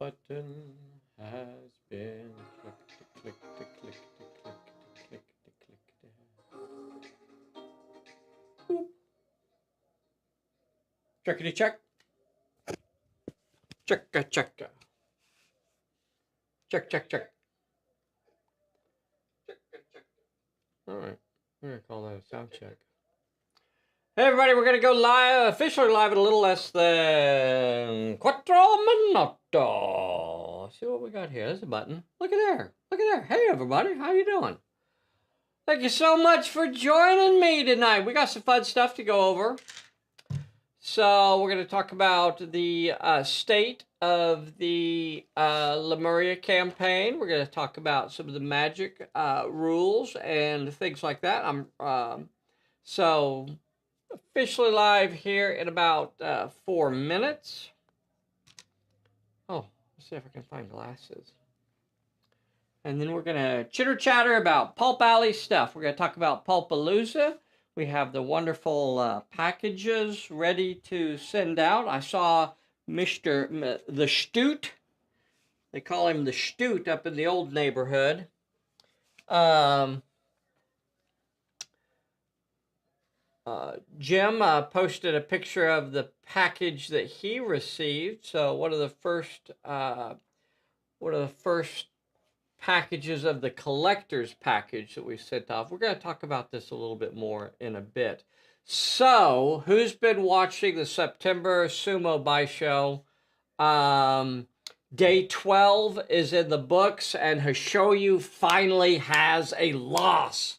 button has been clicked, clicked, clicked, clicked, clicked, clicked. Boop. Checkity check. Checka checka. Check check check. All right, we're gonna call that a sound check. Hey everybody, we're gonna go live, officially live at a little less than 4 minutos. See what we got here. There's a button. Look at there. Look at there. Hey everybody, how you doing? Thank you so much for joining me tonight. We got some fun stuff to go over. So we're going to talk about the state of the Lemuria campaign. We're going to talk about some of the magic rules and things like that. So officially live here in about 4 minutes. Oh, let's see if I can find glasses. And then we're going to chitter-chatter about Pulp Alley stuff. We're going to talk about Pulp Alooza. We have the wonderful packages ready to send out. I saw Mr. the Stoot. They call him the Stoot up in the old neighborhood. Jim posted a picture of the package that he received. So one of the first packages of the collector's package that we sent off. We're going to talk about this a little bit more in a bit. So, who's been watching the September Sumo Buy Show? Day 12 is in the books, and Hoshoyu finally has a loss.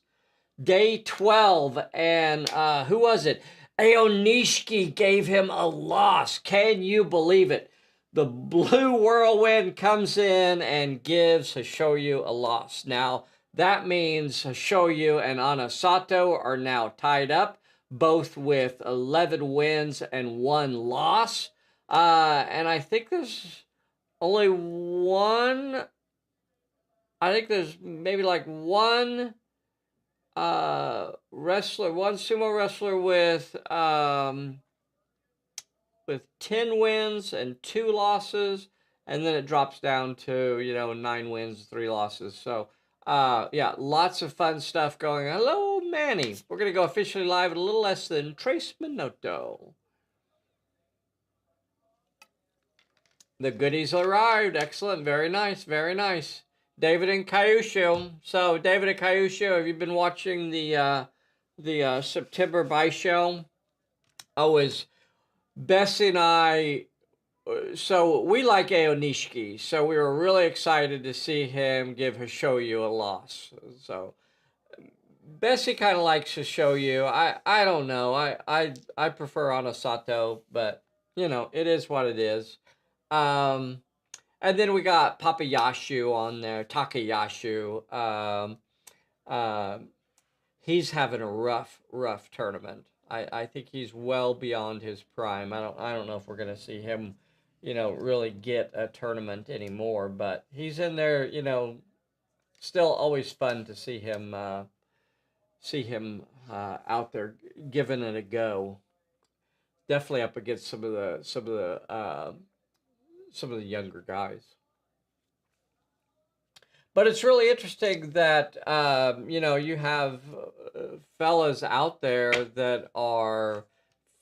Day 12, and who was it? Aonishiki gave him a loss. Can you believe it? The blue whirlwind comes in and gives Hoshoyu a loss. Now, that means Hoshoyu and Anasato are now tied up, both with 11 wins and 1 loss. And I think there's only one, I think there's maybe like one wrestler, one sumo wrestler with 10 wins and 2 losses, and then it drops down to, 9 wins, 3 losses. So, yeah, lots of fun stuff going on. Hello, Manny. We're going to go officially live at a little less than 3 minutos. The goodies arrived. Excellent. Very nice. Very nice. David and Kyushu. So, David and Kyushu, have you been watching the September Buy Show? Bessie and I, so we like Aonishiki, so we were really excited to see him give Hoshoyu a loss. So Bessie kind of likes Hoshoyu. I don't know. I prefer Anasato, but it is what it is. And then we got Papayashu on there, Takayashu. He's having a rough tournament. I think he's well beyond his prime. I don't know if we're gonna see him, really get a tournament anymore. But he's in there. Still always fun to see him. Out there giving it a go. Definitely up against some of the younger guys. But it's really interesting that, you have fellas out there that are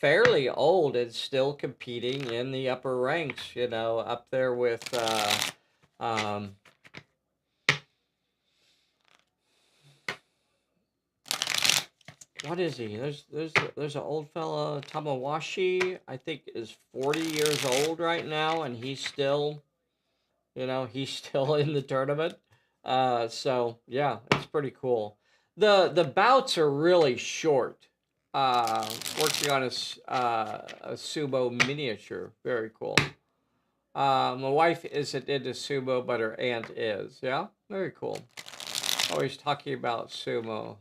fairly old and still competing in the upper ranks, up there with, what is he? There's an old fella, Tamawashi, I think is 40 years old right now, and he's still, he's still in the tournament. So yeah, it's pretty cool. The bouts are really short. Working on a sumo miniature, very cool. My wife isn't into sumo, but her aunt is. Yeah, very cool. Always talking about sumo,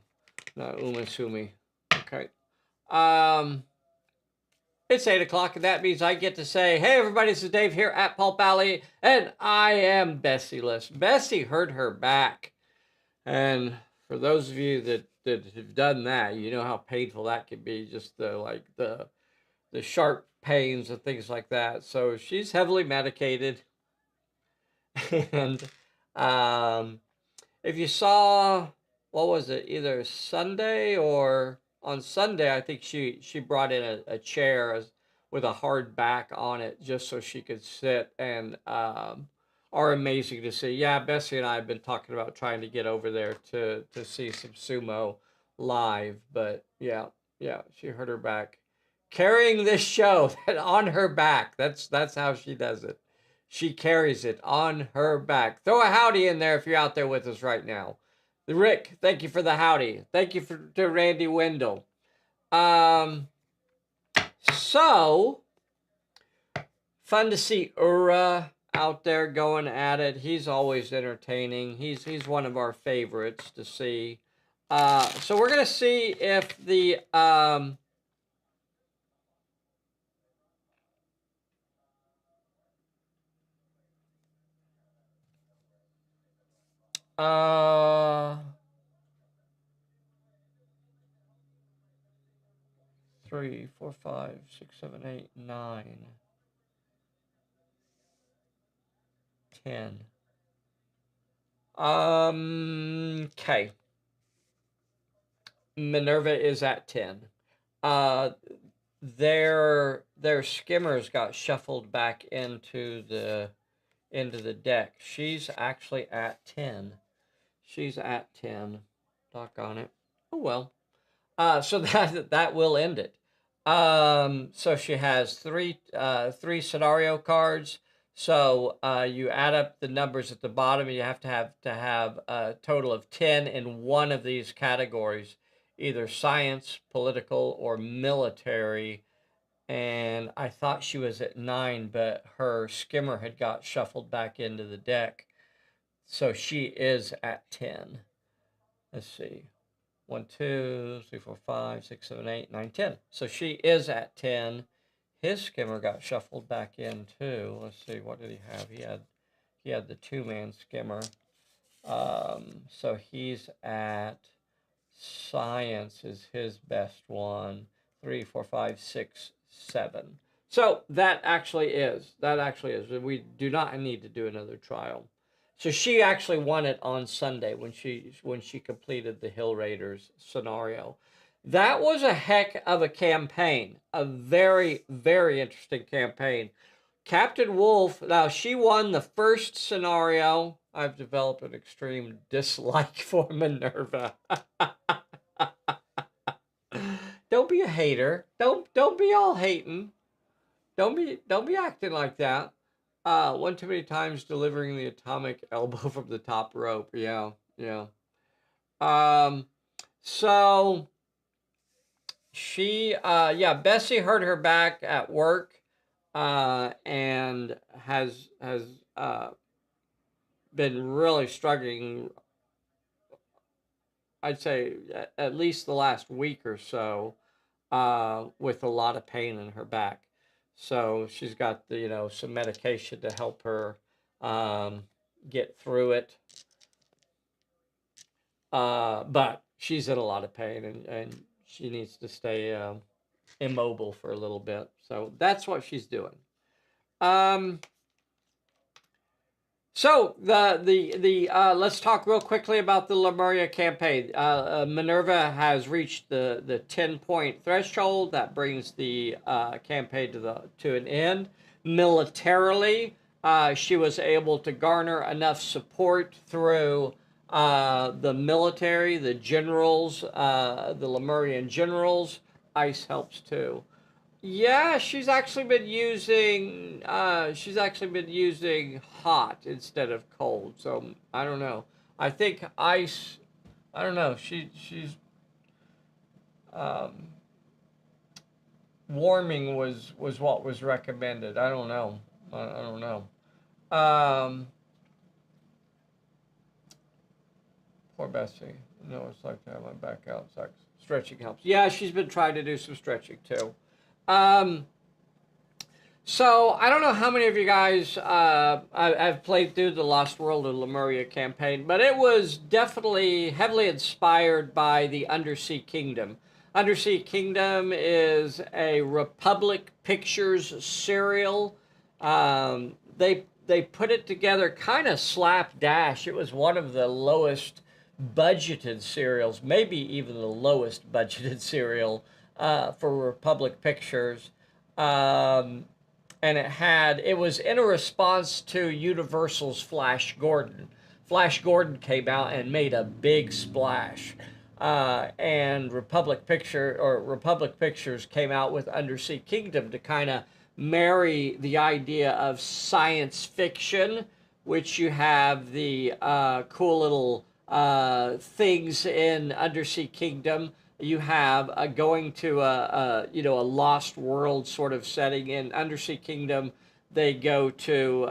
not umasumi. Okay. It's 8 o'clock, and that means I get to say, hey, everybody, this is Dave here at Pulp Alley, and I am Bessie-less. Bessie hurt her back. And for those of you that have done that, you know how painful that can be, just the sharp pains and things like that. So she's heavily medicated. And if you saw, what was it, either Sunday or on Sunday, I think she brought in a chair with a hard back on it just so she could sit, and are amazing to see. Yeah, Bessie and I have been talking about trying to get over there to see some sumo live, but yeah, she hurt her back carrying this show on her back. That's how she does it. She carries it on her back. Throw a howdy in there if you're out there with us right now. Rick, thank you for the howdy. Thank you to Randy Wendell. So fun to see Ura out there going at it. He's always entertaining. He's one of our favorites to see. So we're gonna see if the three, four, five, six, seven, eight, 9, 10. Okay. Minerva is at 10. Their skimmers got shuffled back into the deck. She's actually at 10. She's at 10. Doggone it. Oh well. So that will end it. So she has three scenario cards. So you add up the numbers at the bottom. You have to have a total of 10 in one of these categories, either science, political, or military. And I thought she was at 9, but her skimmer had got shuffled back into the deck. So she is at 10. Let's see. 1, 2, 3, 4, 5, 6, 7, 8, 9, 10. So she is at 10. His skimmer got shuffled back in too. Let's see, what did he have? He had the 2-man skimmer. So he's at science is his best one. 3, 4, 5, 6, 7. So that actually is. We do not need to do another trial. So she actually won it on Sunday when she completed the Hill Raiders scenario. That was a heck of a campaign. A very, very interesting campaign. Captain Wolf, now she won the first scenario. I've developed an extreme dislike for Minerva. Don't be a hater. Don't be all hating. Don't be acting like that. One too many times delivering the atomic elbow from the top rope. Yeah. So she, Bessie hurt her back at work, and has been really struggling. I'd say at least the last week or so, with a lot of pain in her back. So she's got some medication to help her get through it. But she's in a lot of pain, and she needs to stay immobile for a little bit. So that's what she's doing. So let's talk real quickly about the Lemuria campaign. Minerva has reached the 10-point threshold. That brings the campaign to an end. Militarily, she was able to garner enough support through the military, the generals, the Lemurian generals. Ice helps too. Yeah, she's actually been using hot instead of cold. So I don't know. I think ice. I don't know. She's warming was what was recommended. I don't know. I don't know. Poor Bessie. No, it's like to have my back out. Stretching helps. Yeah, she's been trying to do some stretching too. So I don't know how many of you guys I've played through the Lost World of Lemuria campaign, but it was definitely heavily inspired by the Undersea Kingdom. Undersea Kingdom is a Republic Pictures serial. They they put it together kind of slapdash. It was one of the lowest budgeted serials, maybe even the lowest budgeted serial for Republic Pictures. Um, and it was in a response to Universal's Flash Gordon. Flash Gordon came out and made a big splash. And Republic Pictures came out with Undersea Kingdom to kind of marry the idea of science fiction, which you have the cool little things in Undersea Kingdom. You have going to a lost world sort of setting in Undersea Kingdom. They go to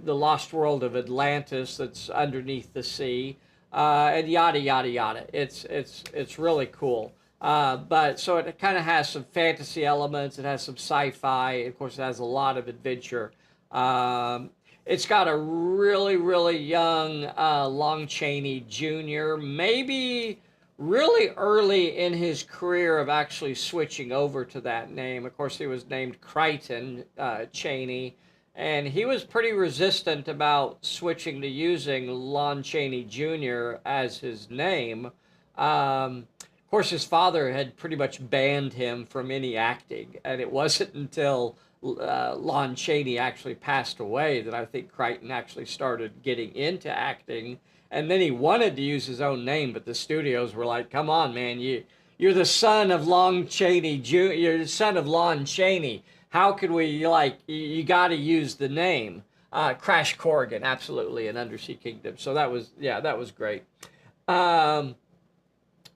the lost world of Atlantis that's underneath the sea, and yada yada yada. It's really cool. But so it kind of has some fantasy elements. It has some sci-fi. Of course, it has a lot of adventure. It's got a really young Lon Chaney Jr. Maybe really early in his career of actually switching over to that name. Of course, he was named Crichton Chaney, and he was pretty resistant about switching to using Lon Chaney Jr. as his name. Of course, his father had pretty much banned him from any acting, and it wasn't until Lon Chaney actually passed away that I think Crichton actually started getting into acting. And then he wanted to use his own name, but the studios were like, "Come on, man, you're the son of Lon Chaney Jr. You're the son of Lon Chaney. How could we you got to use the name?" Crash Corrigan, absolutely, in Undersea Kingdom. So that was great. But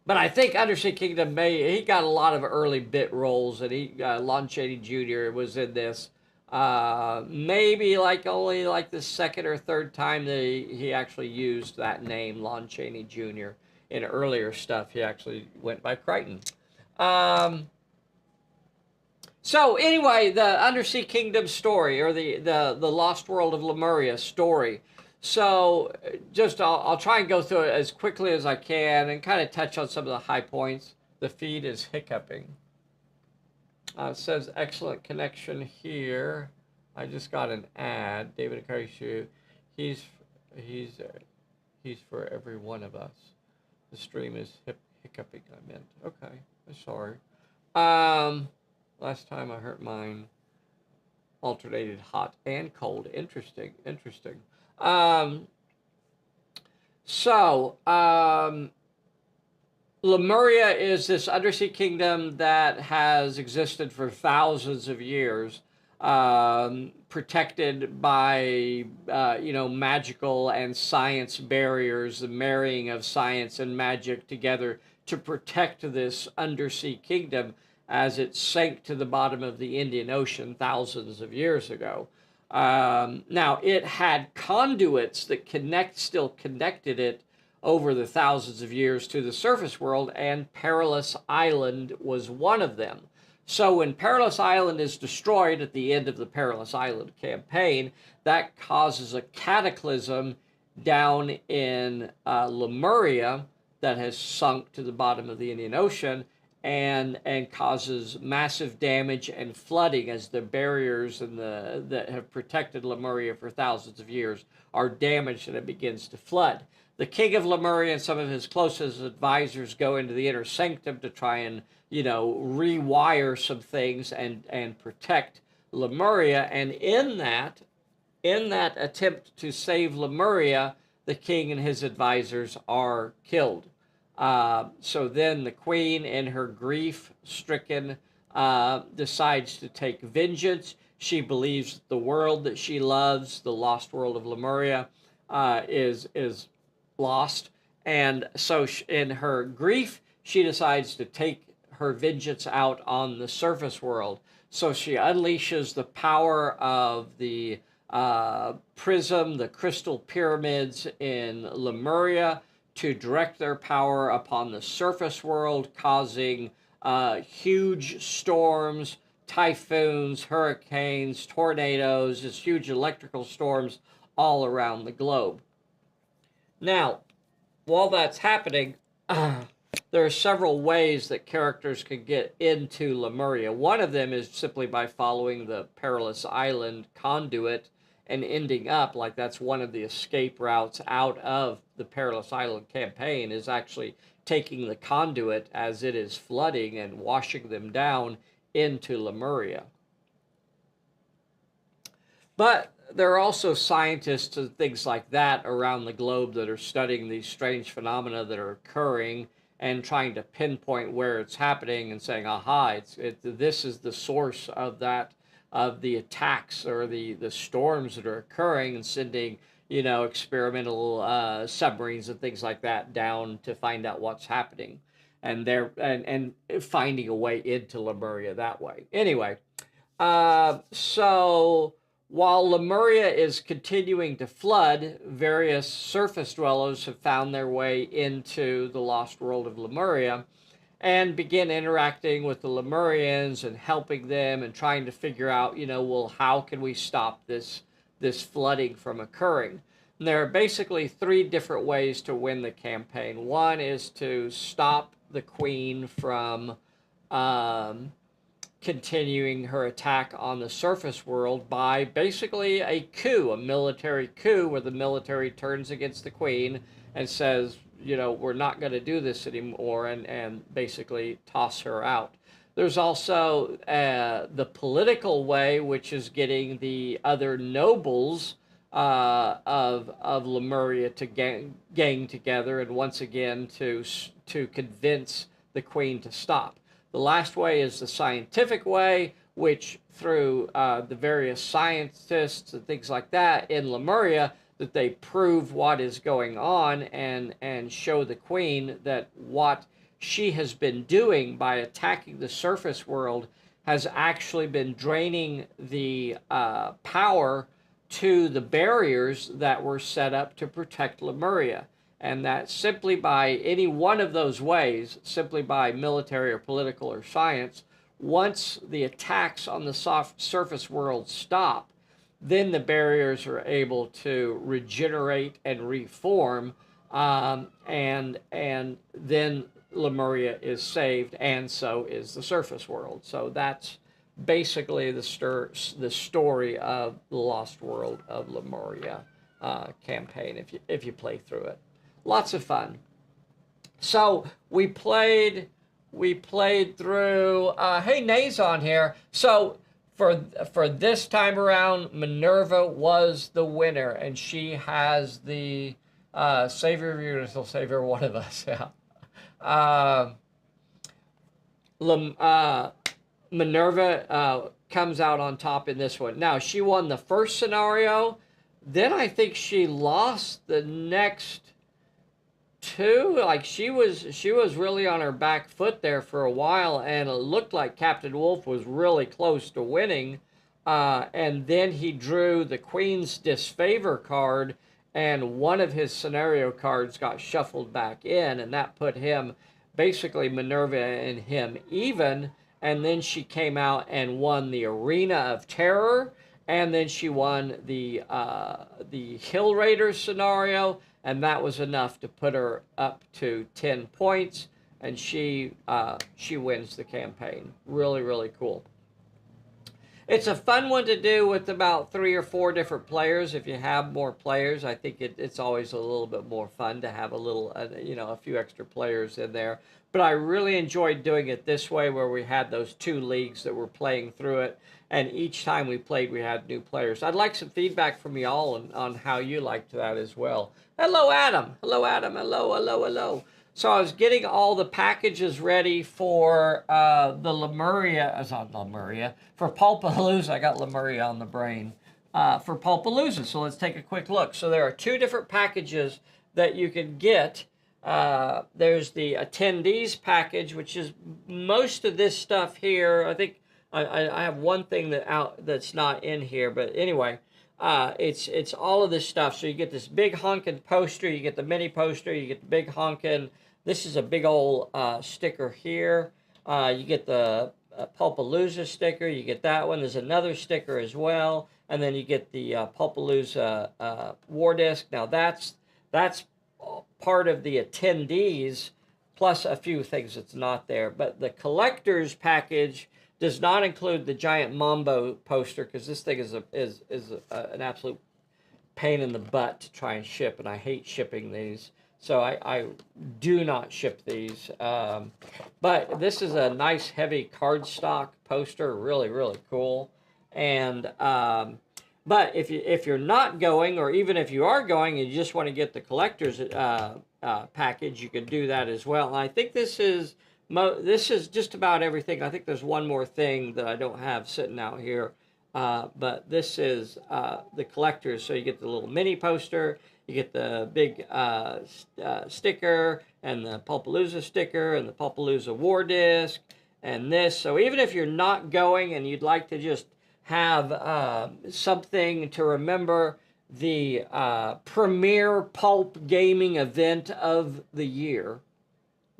I think Undersea Kingdom he got a lot of early bit roles, and Lon Chaney Jr. was in this. Maybe only the second or third time that he actually used that name, Lon Chaney Jr. In earlier stuff, he actually went by Crichton. So anyway, the Undersea Kingdom story, or the Lost World of Lemuria story. So I'll try and go through it as quickly as I can and kind of touch on some of the high points. The feed is hiccuping. It says excellent connection here. I just got an ad. David Akarishu, he's for every one of us. The stream is hiccuping. I meant. Okay, I'm sorry. Last time I heard mine alternated hot and cold. Interesting. Lemuria is this undersea kingdom that has existed for thousands of years, protected by, magical and science barriers, the marrying of science and magic together to protect this undersea kingdom as it sank to the bottom of the Indian Ocean thousands of years ago. Now, it had conduits that still connected it over the thousands of years to the surface world, and Perilous Island was one of them. So when Perilous Island is destroyed at the end of the Perilous Island campaign, that causes a cataclysm down in Lemuria that has sunk to the bottom of the Indian Ocean, and causes massive damage and flooding as the barriers that have protected Lemuria for thousands of years are damaged, and it begins to flood. The king of Lemuria and some of his closest advisors go into the inner sanctum to try and, rewire some things and protect Lemuria. And in that attempt to save Lemuria, the king and his advisors are killed. So then the queen, in her grief-stricken, decides to take vengeance. She believes that the world that she loves, the lost world of Lemuria, is lost, and so in her grief, she decides to take her vengeance out on the surface world. So she unleashes the power of the prism, the crystal pyramids in Lemuria, to direct their power upon the surface world, causing huge storms, typhoons, hurricanes, tornadoes, just huge electrical storms all around the globe. Now, while that's happening, there are several ways that characters can get into Lemuria. One of them is simply by following the Perilous Island conduit and ending up, like that's one of the escape routes out of the Perilous Island campaign, is actually taking the conduit as it is flooding and washing them down into Lemuria. But there are also scientists and things like that around the globe that are studying these strange phenomena that are occurring and trying to pinpoint where it's happening and saying, aha, this is the source of that, of the attacks or the storms that are occurring, and sending, you know, experimental submarines and things like that down to find out what's happening. And they're and finding a way into Lemuria that way. Anyway, so while Lemuria is continuing to flood, various surface dwellers have found their way into the lost world of Lemuria and begin interacting with the Lemurians and helping them and trying to figure out, you know, well, how can we stop this flooding from occurring? And there are basically 3 different ways to win the campaign. One is to stop the Queen from continuing her attack on the surface world by basically a coup, a military coup, where the military turns against the Queen and says, you know, we're not going to do this anymore, and basically toss her out. There's also the political way, which is getting the other nobles of Lemuria to gang together and once again to convince the Queen to stop. The last way is the scientific way, which through the various scientists and things like that in Lemuria, that they prove what is going on and show the Queen that what she has been doing by attacking the surface world has actually been draining the power to the barriers that were set up to protect Lemuria. And that simply by any one of those ways, simply by military or political or science, once the attacks on the surface world stop, then the barriers are able to regenerate and reform, and then Lemuria is saved, and so is the surface world. So that's basically the story of the Lost World of Lemuria campaign, if you play through it. Lots of fun. So we played through. Hey, Nay's on here. So for this time around, Minerva was the winner, and she has the Savior of Universal Savior, one of us. Yeah. Minerva comes out on top in this one. Now, she won the first scenario. Then I think she lost the next 2. Like she was really on her back foot there for a while, and it looked like Captain Wolf was really close to winning. And then he drew the Queen's disfavor card, and one of his scenario cards got shuffled back in, and that put him, basically Minerva and him, even. And then she came out and won the Arena of Terror, and then she won the Hill Raiders scenario, and that was enough to put her up to 10 points, and she wins the campaign. Really, really cool. It's a fun one to do with about 3 or 4 different players. If you have more players, I think it's always a little bit more fun to have a little, you know, a few extra players in there. But I really enjoyed doing it this way, where we had those 2 leagues that were playing through it, and each time we played, we had new players. I'd like some feedback from y'all on how you liked that as well. Hello, Adam. Hello, Adam. Hello, hello, hello. So I was getting all the packages ready for the Lemuria, not Lemuria, for Pulp Alooza. I got Lemuria on the brain. For Pulp Alooza. So let's take a quick look. So there are 2 different packages that you can get. There's the attendees package, which is most of this stuff here. I think I have one thing that's not in here, but anyway, it's all of this stuff. So you get this big honkin' poster, you get the mini poster, you get the big honkin'. This is a big old sticker here. You get the Pulp Alooza sticker. You get that one. There's another sticker as well, and then you get the Pulp Alooza war disc. Now that's part of the attendees, plus a few things that's not there. But the collector's package Does not include the giant Mambo poster, because this thing is an absolute pain in the butt to try and ship, and I hate shipping these. So I do not ship these. But this is a nice heavy cardstock poster, really, really cool. And but if you're not going, or even if you are going and you just want to get the collector's package, you can do that as well. And I think this is just about everything. I think there's one more thing that I don't have sitting out here. But this is the collectors. So you get the little mini poster, you get the big sticker, and the Pulp Alooza sticker, and the Pulp Alooza war disc, and this. So even if you're not going and you'd like to just have something to remember the premier pulp gaming event of the year,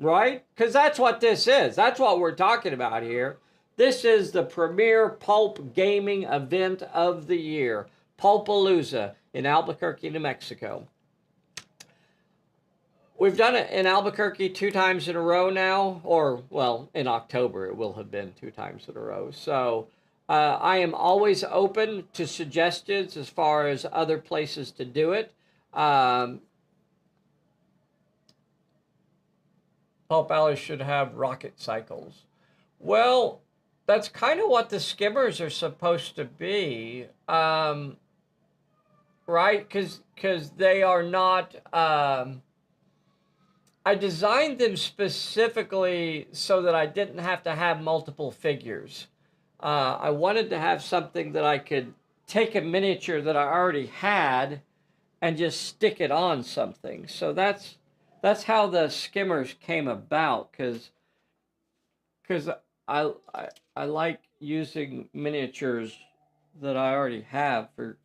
right? Because that's what this is. That's what we're talking about here. This is the premier pulp gaming event of the year, Pulp Alooza in Albuquerque, New Mexico. We've done it in Albuquerque 2 times in a row now, or, well, in October it will have been 2 times in a row. So I am always open to suggestions as far as other places to do it. Pulp Alley should have rocket cycles. Well, that's kind of what the skimmers are supposed to be, right? Because they are not... I designed them specifically so that I didn't have to have multiple figures. I wanted to have something that I could take a miniature that I already had and just stick it on something. So that's how the skimmers came about, because I like using miniatures that I already have for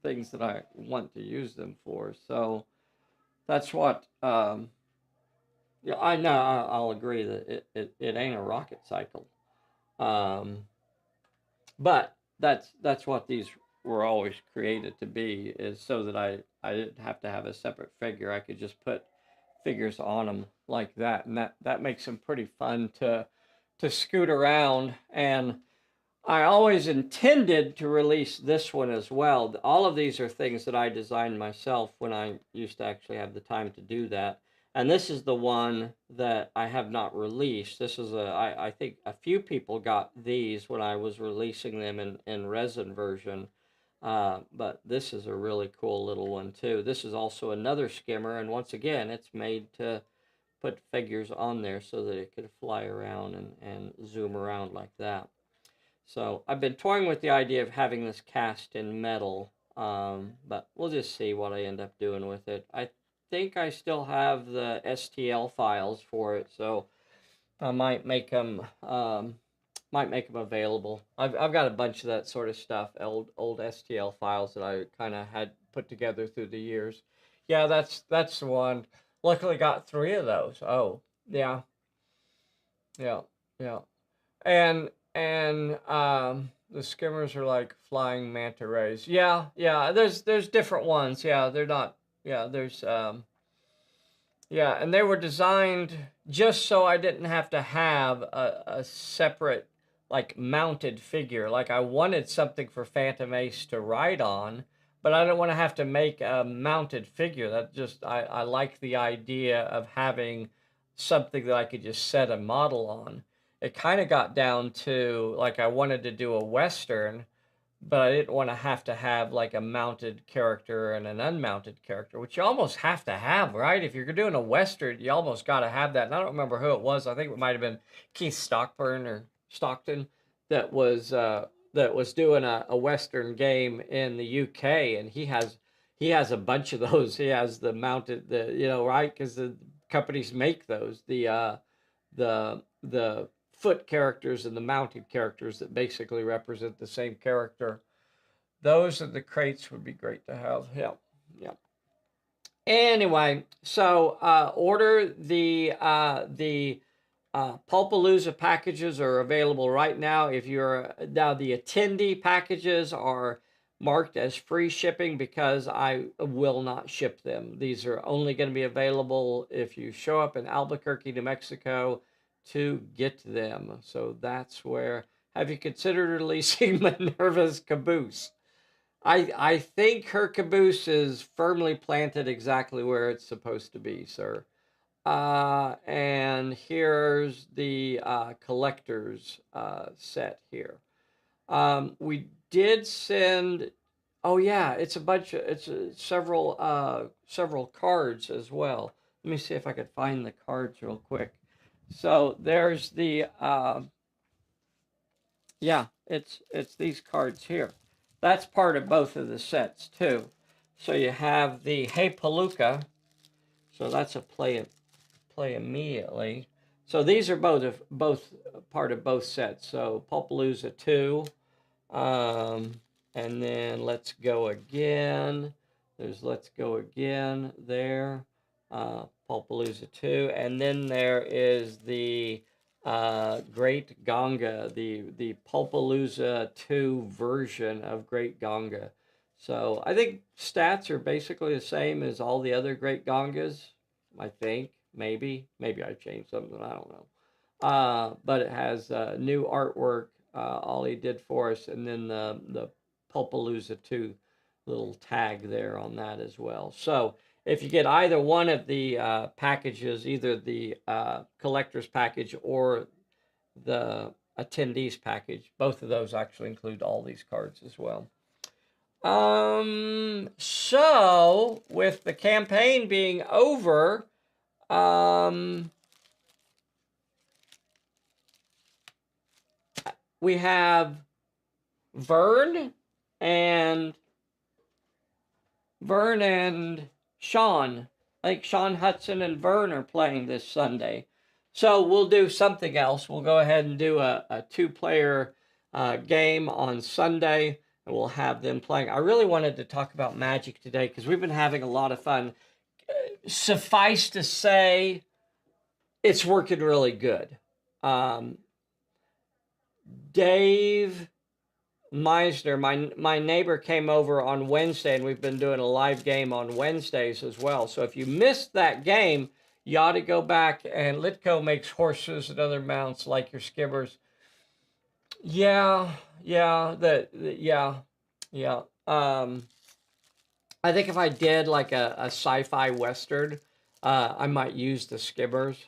things that I want to use them for. So that's what, yeah, I know, I'll agree that it ain't a rocket cycle. But that's what these were always created to be, is so that I didn't have to have a separate figure. I could just put figures on them like that, and that makes them pretty fun to scoot around. And I always intended to release this one as well. All of these are things that I designed myself when I used to actually have the time to do that. And this is the one that I have not released. This is I think a few people got these when I was releasing them in resin version. But this is a really cool little one too. This is also another skimmer, and once again, it's made to put figures on there so that it could fly around and zoom around like that. So I've been toying with the idea of having this cast in metal, but we'll just see what I end up doing with it. I think I still have the STL files for it, so I might make them available. I've got a bunch of that sort of stuff, old STL files that I kind of had put together through the years. Yeah, that's the one. Luckily got 3 of those. Oh, yeah. Yeah, yeah. And the skimmers are like flying manta rays. Yeah, yeah, there's different ones. Yeah, they're not, yeah, there's yeah, and they were designed just so I didn't have to have a separate, like, mounted figure. Like, I wanted something for Phantom Ace to ride on, but I don't want to have to make a mounted figure. That just, I like the idea of having something that I could just set a model on. It kind of got down to, like, I wanted to do a Western, but I didn't want to have like a mounted character and an unmounted character, which you almost have to have, right? If you're doing a Western, you almost got to have that. And I don't remember who it was. I think it might have been Keith Stockton that was doing a Western game in the UK, and he has a bunch of those. He has the mounted, right? Because the companies make those, the foot characters and the mounted characters that basically represent the same character. Those and the crates would be great to have. Yeah, yeah. Anyway, so order the Pulp Alooza packages are available right now. If you're now, the attendee packages are marked as free shipping because I will not ship them. These are only going to be available if you show up in Albuquerque, New Mexico, to get them. So that's where Have you considered releasing Minerva's caboose? I think her caboose is firmly planted exactly where it's supposed to be, sir. And here's the collector's set here. We did send. Oh yeah, it's a bunch of several cards as well. Let me see if I could find the cards real quick. So there's the yeah, it's these cards here. That's part of both of the sets too. So you have the Hey Palooka. So that's a play immediately. So these are both part of both sets. So Pulp Alooza 2. And then Let's Go Again. There's Let's Go Again there. Pulp Alooza 2. And then there is the Great Ganga, the Pulp Alooza 2 version of Great Ganga. So I think stats are basically the same as all the other Great Gangas. I think maybe I changed something. I don't know. But it has new artwork. Ollie did for us, and then the Pulp Alooza 2 little tag there on that as well. So if you get either one of the packages, either the collector's package or the attendees package, both of those actually include all these cards as well. So with the campaign being over, we have Vern and Sean. I think Sean Hudson and Vern are playing this Sunday. So we'll do something else. We'll go ahead and do a two-player game on Sunday, and we'll have them playing. I really wanted to talk about Magic today because we've been having a lot of fun. Suffice to say, it's working really good. Dave Meisner, my neighbor, came over on Wednesday, and we've been doing a live game on Wednesdays as well. So if you missed that game, you ought to go back. And Litko makes horses and other mounts like your skimmers. Yeah. I think if I did like a sci-fi western, I might use the skimmers.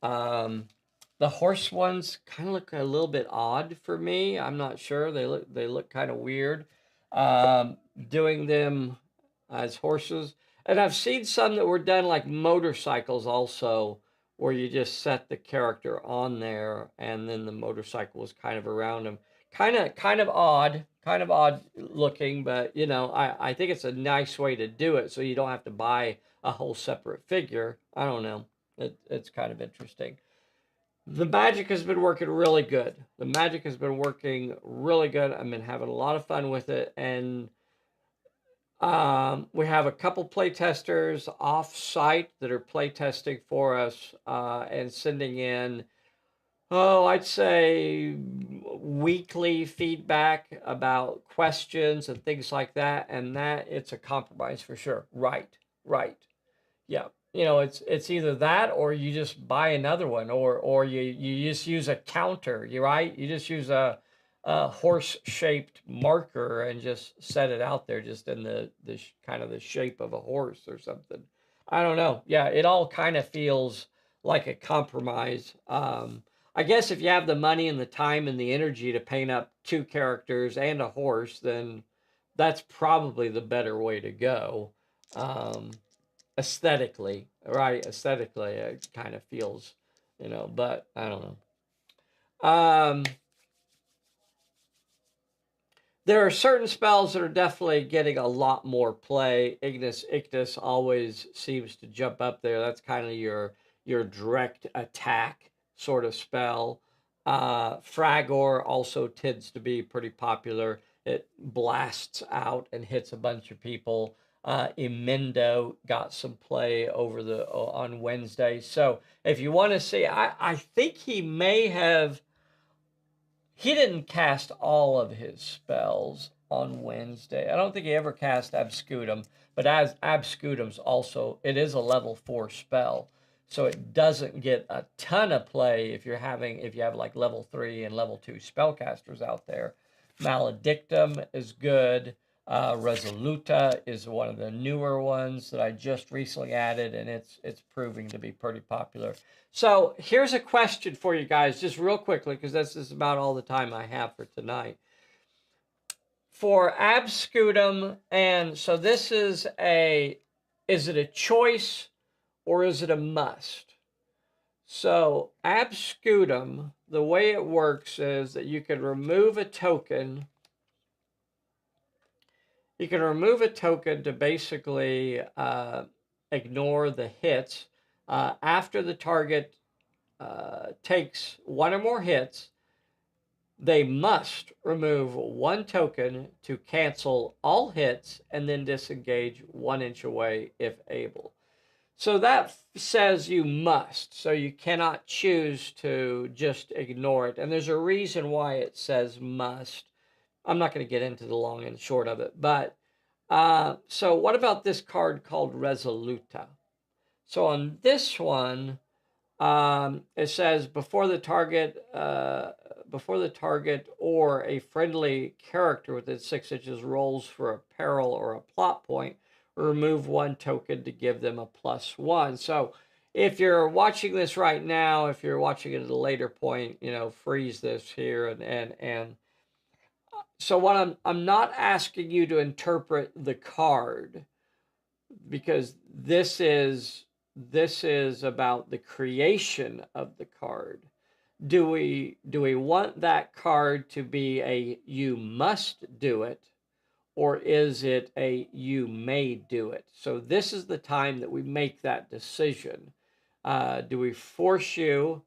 The horse ones kind of look a little bit odd for me. I'm not sure. They look kind of weird. Doing them as horses. And I've seen some that were done like motorcycles also, where you just set the character on there and then the motorcycle was kind of around them. Kind of odd looking, but you know, I think it's a nice way to do it so you don't have to buy a whole separate figure. I don't know. It's kind of interesting. The magic has been working really good. I've been having a lot of fun with it. And we have a couple play testers off site that are play testing for us and sending in, I'd say weekly feedback about questions and things like that. And that it's a compromise for sure. Right. Yeah. You know, it's either that or you just buy another one, or you just use a counter. You're right. You just use a horse-shaped marker and just set it out there, just in the kind of the shape of a horse or something. I don't know. Yeah, it all kind of feels like a compromise. I guess if you have the money and the time and the energy to paint up two characters and a horse, then that's probably the better way to go. Aesthetically, right? Aesthetically, it kind of feels, you know, but I don't know. There are certain spells that are definitely getting a lot more play. Ignis Ictus always seems to jump up there. That's kind of your direct attack sort of spell. Fragor also tends to be pretty popular. It blasts out and hits a bunch of people. Emendo got some play on Wednesday. So if you want to see, I think he didn't cast all of his spells on Wednesday. I don't think he ever cast Abscutum, but as Abscutum's also, it is a level 4 spell. so it doesn't get a ton of play if you have like level 3 and level 2 spellcasters out there. Maledictum is good. Resoluta is one of the newer ones that I just recently added, and it's proving to be pretty popular. So here's a question for you guys, just real quickly, because this is about all the time I have for tonight. For Abscutum, and so this is it a choice or is it a must? So Abscutum, the way it works is that you can remove a token. You can remove a token to basically ignore the hits. After the target takes one or more hits, they must remove one token to cancel all hits and then disengage 1 inch away if able. So that says you must. So you cannot choose to just ignore it. And there's a reason why it says must. I'm not going to get into the long and short of it. But so what about this card called Resoluta? So on this one, it says before the target or a friendly character within 6 inches rolls for a peril or a plot point, remove 1 token to give them a +1. So if you're watching this right now, if you're watching it at a later point, freeze this here and so what I'm not asking you to interpret the card, because this is about the creation of the card. Do we want that card to be a you must do it, or is it a you may do it? So this is the time that we make that decision. Do we force you,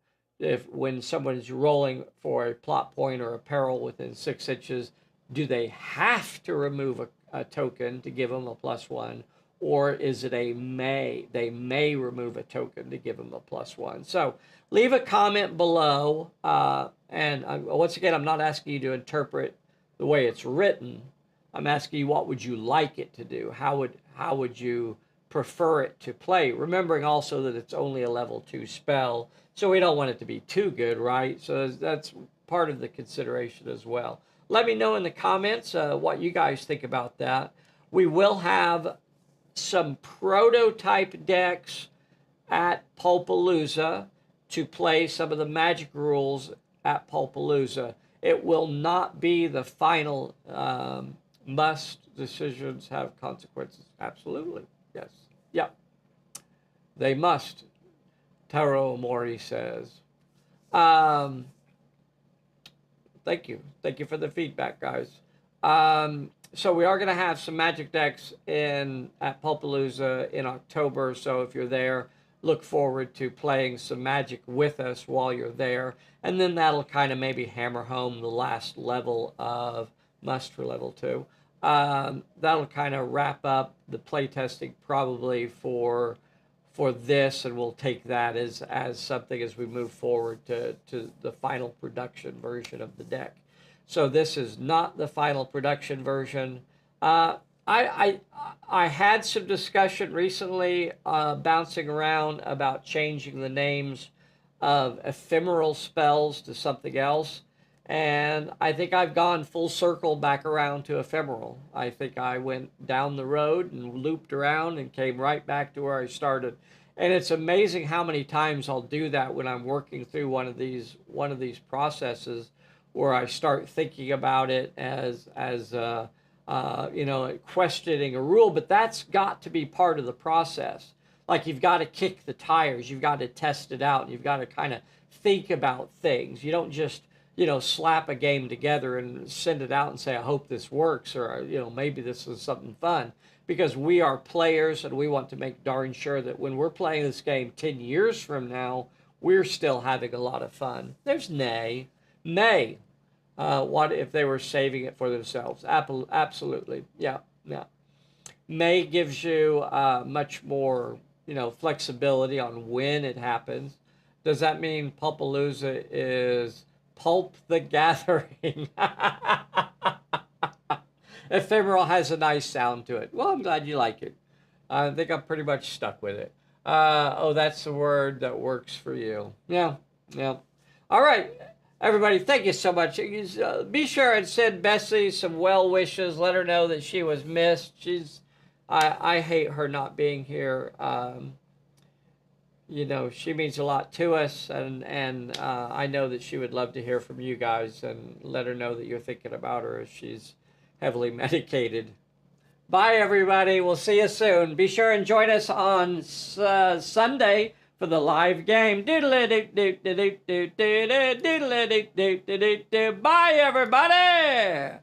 when someone is rolling for a plot point or a peril within 6 inches, do they have to remove a token to give them a +1? Or is it a may? They may remove a token to give them a +1. So leave a comment below. And once again, I'm not asking you to interpret the way it's written. I'm asking you, what would you like it to do? How would you prefer it to play? Remembering also that it's only a level 2 spell, so we don't want it to be too good, right? So that's part of the consideration as well. Let me know in the comments what you guys think about that. We will have some prototype decks at Pulp Alooza to play some of the Magic rules at Pulp Alooza. It will not be the final. Must decisions have consequences? Absolutely, yes. Yep. They must, Taro Mori says. Thank you. Thank you for the feedback, guys. So we are going to have some Magic decks at Pulp Alooza in October. So if you're there, look forward to playing some Magic with us while you're there. And then that'll kind of maybe hammer home the last level of Must for level 2. That'll kind of wrap up the playtesting probably for this, and we'll take that as something as we move forward to the final production version of the deck. So this is not the final production version. I had some discussion recently bouncing around about changing the names of ephemeral spells to something else. And I think I've gone full circle back around to ephemeral. I think I went down the road and looped around and came right back to where I started. And it's amazing how many times I'll do that when I'm working through one of these processes, where I start thinking about it as questioning a rule. But that's got to be part of the process. Like, you've got to kick the tires, you've got to test it out, and you've got to kind of think about things. You don't just slap a game together and send it out and say, I hope this works, or, maybe this is something fun. Because we are players, and we want to make darn sure that when we're playing this game 10 years from now, we're still having a lot of fun. There's Nay. What if they were saving it for themselves? Absolutely. Yeah. May gives you much more, flexibility on when it happens. Does that mean Pulp Alooza is Pulp the Gathering? Ephemeral has a nice sound to it. Well, I'm glad you like it. I think I'm pretty much stuck with it. Oh, that's the word that works for you. Yeah, yeah. All right, everybody, thank you so much. Be sure and send Bessie some well wishes. Let her know that she was missed. I hate her not being here. You know, she means a lot to us, and I know that she would love to hear from you guys, and let her know that you're thinking about her as she's heavily medicated. Bye, everybody. We'll see you soon. Be sure and join us on Sunday for the live game. Bye, everybody.